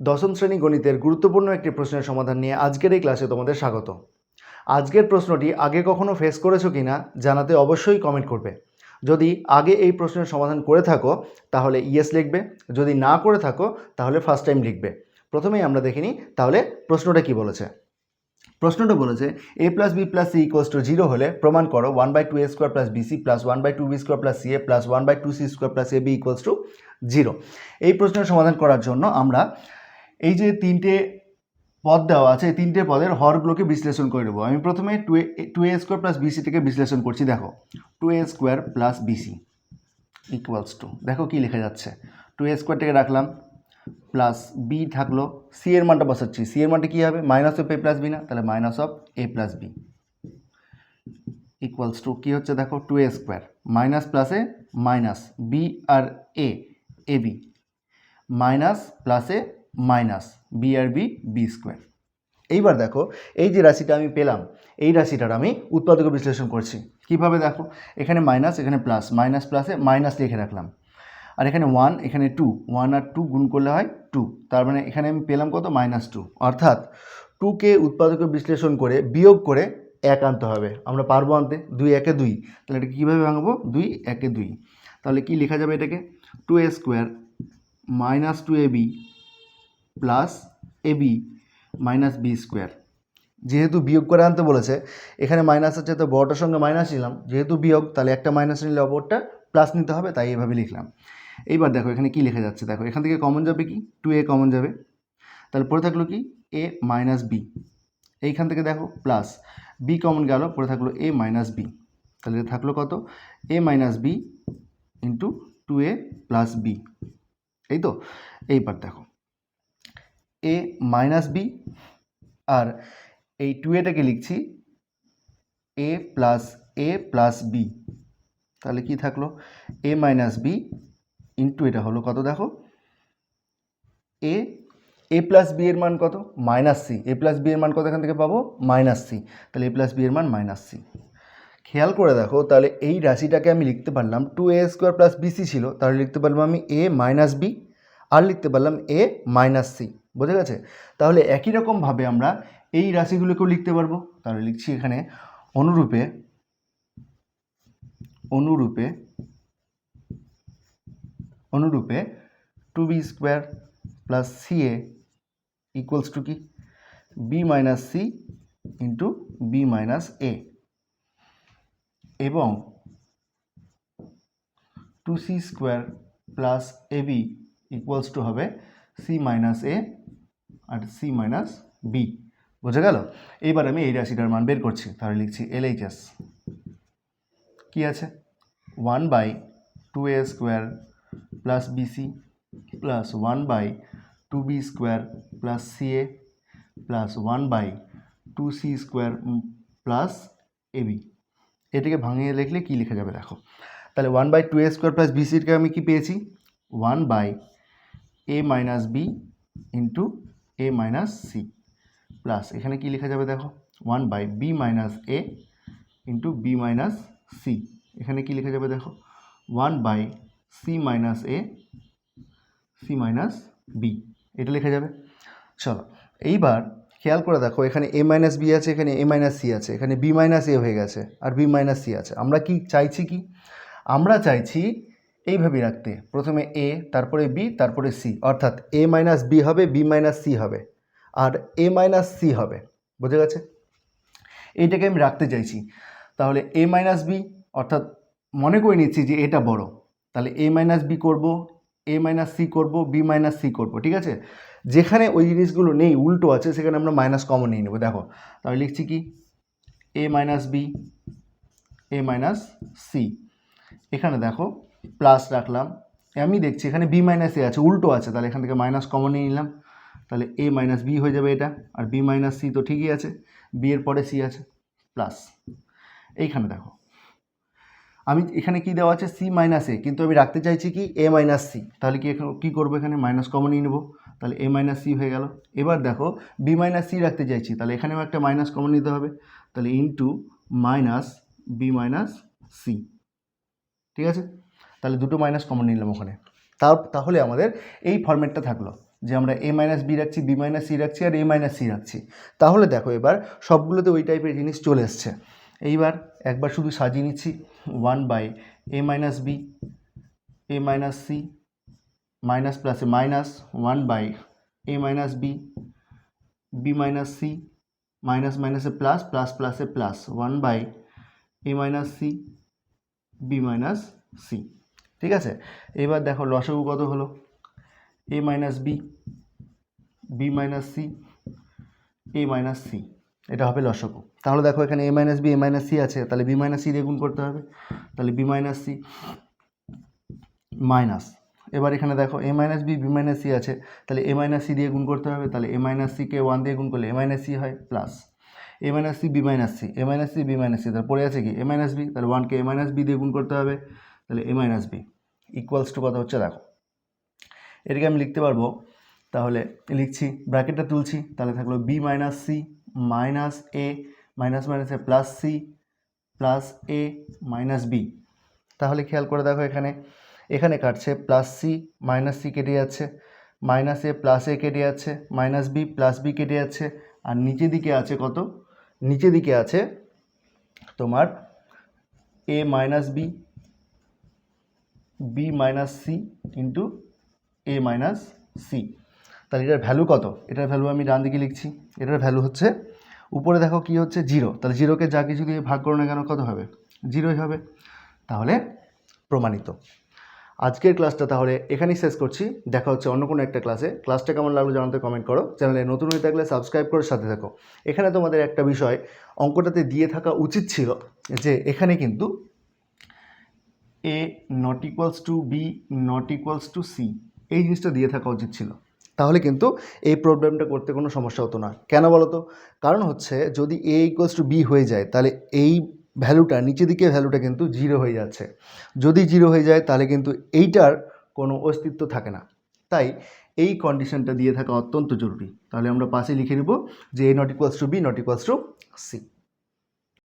দশম শ্রেণী গণিতের গুরুত্বপূর্ণ একটি প্রশ্নের সমাধান নিয়ে আজকের এই ক্লাসে তোমাদের স্বাগত। আজকের প্রশ্নটি আগে কখনো ফেস করেছো কিনা জানাতে অবশ্যই কমেন্ট করবে। যদি আগে এই প্রশ্নের সমাধান করে থাকো তাহলে ইয়েস লিখবে, যদি না করে থাকো তাহলে ফার্স্ট টাইম লিখবে। প্রথমেই আমরা দেখে নিই তাহলে প্রশ্নটা কি বলেছে। প্রশ্নটা বলেছে a plus B plus C equals to 0 হলে প্রমাণ করো 1/2a square plus BC plus 1/2b square plus CA plus 1/2c square plus AB equals to 0। এই প্রশ্নের সমাধান করার জন্য আমরা এই যে তিনটে পদ দেওয়া আছে এই তিনটে পদের হরগুলোকে বিশ্লেষণ করে নেব। আমি প্রথমে 2a স্কোয়ার প্লাস বিসিটাকে বিশ্লেষণ করছি। দেখো 2a square plus BC equals to, দেখো কি লেখা যাচ্ছে, 2a স্কোয়ারটাকে রাখলাম প্লাস বি থাকলো, সি এর মানটা বসাচ্ছি, সি এর মানটা কী হবে minus of A plus B না, তাহলে minus of A plus B equals to কী হচ্ছে দেখো 2a স্কোয়ার মাইনাস প্লাসে মাইনাস বি আর এ এ বি মাইনাস প্লাসে মাইনাস বি আর বি বি স্কোয়ার। এইবার দেখো এই যে রাশিটা আমি পেলাম এই রাশিটার আমি উৎপাদক বিশ্লেষণ করছি। কিভাবে দেখো, এখানে মাইনাস এখানে প্লাস, মাইনাস প্লাসে মাইনাস লিখে রাখলাম, আর এখানে 1 এখানে 2, 1 আর 2 গুণ করলে হয় 2, তার মানে এখানে আমি পেলাম কত -2। অর্থাৎ 2কে উৎপাদকে বিশ্লেষণ করে বিয়োগ করে 1 আনতে হবে। আমরা পারবো আনতে, 2 একে 2, তাহলে এটাকে কীভাবে ভাঙবো, 2 একে 2, তাহলে কি লেখা যাবে এটাকে 2a square minus 2ab plus AB minus B square. যেহেতু বিয়োগ করে আনতে বলেছে এখানে মাইনাস আছে তো বড়টার সঙ্গে মাইনাস নিলাম, যেহেতু বিয়োগ তাহলে একটা মাইনাস নিলে অপরটা প্লাস নিতে হবে, তাই এভাবে লিখলাম। এইবার দেখো এখানে কি লেখা যাচ্ছে, দেখো এখান থেকে কমন যাবে কি 2a কমন যাবে, তাহলে পড়ে থাকলো কি a মাইনাস বি, এইখান থেকে দেখো প্লাস বি কমন গেল, পড়ে থাকলো a মাইনাস বি, তাহলে থাকলো কত a minus B into 2a plus B, এই তো। এইবার দেখো a মাইনাস বি আর এই 2aটাকে লিখছি a প্লাস বি, তাহলে কি থাকলো a মাইনাস বি ইন্টু এটা হলো কত দেখো a প্লাস বি এর মান কত minus C, a plus B এর মান কত এখান থেকে পাবো মাইনাস সি, তাহলে a প্লাস বি এর মান মাইনাস সি। খেয়াল করে দেখো তাহলে এই রাশিটাকে আমি লিখতে পারলাম 2a স্কোয়ার প্লাস বিসি ছিল, তাহলে লিখতে পারলাম আমি a মাইনাস বি আর লিখতে পারলাম a মাইনাস সি, বোঝা গেছে। তাহলে একই রকমভাবে আমরা এই রাশিগুলোকেও লিখতে পারবো, তাহলে লিখছি এখানে অনুরূপে 2b square plus CA equals to কি B minus C into B minus A, এবং 2c square plus AB equals to হবে সি মাইনাস এ আর সি মাইনাস বি, বোঝা গেল। এইবার আমি এই রাশিটার মান বের করছি, তাহলে লিখছি LHS কি আছে 1/2a square plus BC plus 1/2b square plus CA plus 1/2c square plus AB. এটাকে ভাঙিয়ে লিখলে কি লেখা যাবে দেখো, তাহলে 1/2a স্কোয়ার প্লাস বিসিকে আমি কি পেয়েছি 1/a minus B into a minus C plus এখানে কি লেখা যাবে দেখো 1/b minus A into B minus C, এখানে কি লেখা যাবে দেখো 1/c minus A C minus B, এটা লেখা যাবে। চলো এইবার খেয়াল করে দেখো এখানে a মাইনাস বি আছে, এখানে a মাইনাস সি আছে, এখানে b মাইনাস এ হয়ে গেছে আর b মাইনাস সি আছে। আমরা কি চাইছি, কি আমরা চাইছি এইভাবেই রাখতে, প্রথমে a তারপরে b তারপরে c, অর্থাৎ a মাইনাস বি হবে, b মাইনাস সি হবে আর a মাইনাস সি হবে, বোঝা গেছে। এইটাকে আমি রাখতে চাইছি, তাহলে a মাইনাস বি অর্থাৎ মনে করে নিচ্ছি যে এটা বড়, তাহলে a মাইনাস বি করবো, a মাইনাস সি করবো, b মাইনাস সি করবো, ঠিক আছে। যেখানে ওই জিনিসগুলো নেই উল্টো আছে সেখানে আমরা মাইনাস কমন নিয়ে নেবো। দেখো তাহলে লিখছি কি a minus B a minus C, এখানে দেখো প্লাস রাখলাম, আমি দেখছি এখানে b মাইনাস এ আছে উল্টো আছে, তাহলে এখান থেকে মাইনাস কমন নিয়ে নিলাম, তাহলে a মাইনাস বি হয়ে যাবে এটা, আর b মাইনাস সি তো ঠিকই আছে, b এর পরে c আছে প্লাস এইখানে দেখো আমি এখানে কি দেওয়া আছে সি মাইনাস এ, কিন্তু আমি রাখতে চাইছি কি এ মাইনাস সি, তাহলে কি এখানে কী করবো এখানে মাইনাস কমন নিয়ে নেবো, তাহলে এ মাইনাস সি হয়ে গেল। এবার দেখো বি মাইনাস সি রাখতে চাইছি, তাহলে এখানেও একটা মাইনাস কমন নিতে হবে, তাহলে into minus B minus C, ঠিক আছে। তাহলে দুটো মাইনাস কমন নিলাম ওখানে, তাহলে আমাদের এই ফরম্যাটটা থাকলো। যে আমরা a মাইনাস বি রাখছি, বি মাইনাস সি রাখছি আর a মাইনাস সি রাখছি। তাহলে দেখো এবার সবগুলোতে ওই টাইপের জিনিস চলে এসছে। এইবার একবার শুধু সাজিয়ে নিচ্ছি, 1/a minus B, a minus C, minus প্লাসে minus, 1/a minus B, B minus C, minus মাইনাসে প্লাস, প্লাস প্লাসে plus, 1/a minus C, B minus C. ঠিক আছে, এবার দেখো লসাগু কত হলো, a minus B, B minus C, a minus C, এটা হবে লসাগু। তাহলে দেখো এখানে a minus B, a minus C আছে, তাহলে b মাইনাস সি দিয়ে গুণ করতে হবে, তাহলে b মাইনাস সি মাইনাস, এবার এখানে দেখো a minus B, B minus C আছে, তাহলে a মাইনাস সি দিয়ে গুণ করতে হবে, তাহলে a মাইনাস সিকে 1 দিয়ে গুণ করলে a মাইনাস সি হয়, plus a minus C, B minus C, a minus C, B minus C, তাহলে পড়ে আছে কি a মাইনাস বি, তাহলে 1কে a মাইনাস বি দিয়ে গুণ করতে হবে, তাহলে a minus B equals to কত হচ্ছে দেখো, এটাকে আমি লিখতে পারবো, তাহলে লিখছি, ব্র্যাকেটটা তুলছি, তাহলে থাকলো বি মাইনাস সি মাইনাস এ, মাইনাস মাইনাসে প্লাস সি প্লাস এ মাইনাস বি। তাহলে খেয়াল করে দেখো এখানে কাটছে, প্লাস সি মাইনাস সি কেটে যাচ্ছে, মাইনাস এ প্লাস এ কেটে যাচ্ছে, মাইনাস বি প্লাস বি কেটে যাচ্ছে, আর নিচের দিকে আছে কত, নিচের দিকে আছে তোমার A minus B, B minus C into A minus C. তাহলে এটার ভ্যালু কত, এটার ভ্যালু আমি ডান দিকে লিখছি, এটার ভ্যালু হচ্ছে, উপরে দেখো কি হচ্ছে 0, তাহলে 0কে যা কিছু দিয়ে ভাগ করো না কেন কত হবে, 0ই হবে। তাহলে প্রমাণিত। আজকের ক্লাসটা তাহলে এখানেই শেষ করছি, দেখা হচ্ছে অন্য কোনো একটা ক্লাসে। ক্লাসটা কেমন লাগলো জানাতে কমেন্ট করো, চ্যানেলে নতুন হয়ে থাকলে সাবস্ক্রাইব করে সাথে থাকো। এখানে তোমাদের একটা বিষয় অঙ্কটাতে দিয়ে থাকা উচিত ছিল, যে এখানে কিন্তু A not equals to B not equals to C, এই জিনিসটা দিয়ে থাকা উচিত ছিল, তাহলে কিন্তু এই প্রবলেমটা করতে কোনো সমস্যা হতো না। কেন বলো তো, কারণ হচ্ছে যদি এ ইকুয়ালস টু বি হয়ে যায়, তাহলে এই ভ্যালুটা নিচের দিকে ভ্যালুটা কিন্তু 0 হয়ে যাচ্ছে, যদি 0 হয়ে যায় তাহলে কিন্তু এইটার কোনো অস্তিত্ব থাকে না। তাই এই কন্ডিশনটা দিয়ে থাকা অত্যন্ত জরুরি। তাহলে আমরা পাশে লিখে নেব যে A not equals to B not equals to C.